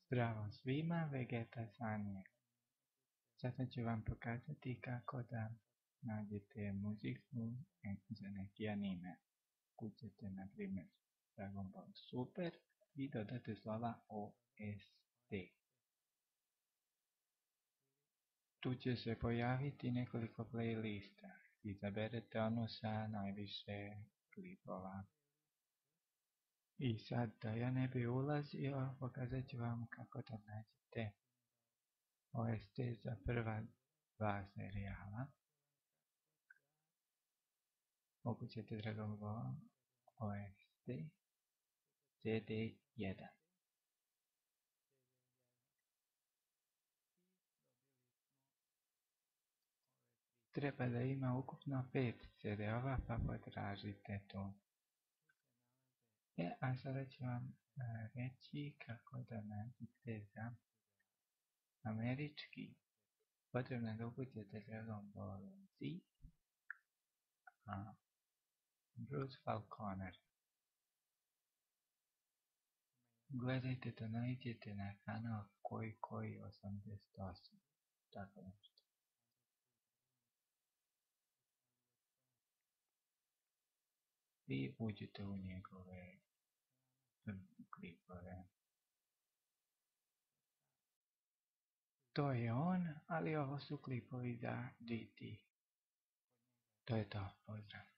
Zdravo svima, Vegeta Sanje. Sada ću vam pokazati kako da nađete muziku za neki anime. Kućete na primjer Dragon Ball Super i dodate slova OST. Tu će se pojaviti nekoliko playlista. Izaberete onu sa najviše klipova. I sad da ja ne bi ulazio, pokazat ću vam kako da nađete OST za prva dva serijala. Ukućete Dragon Ball OST CD1. Treba da ima ukupno 5 CD-ova, pa potražite to. A sada ću vam reći kako da nađete za američki. Potrebno je da ukućete Dragon Ball Z, Bruce Falconer. Gledajte da naiđete na kanal koji 88. Tako nešto. I uđite u njegove klipove. To je on, ali ovo su klipovi za GT. To je to, pozdrav.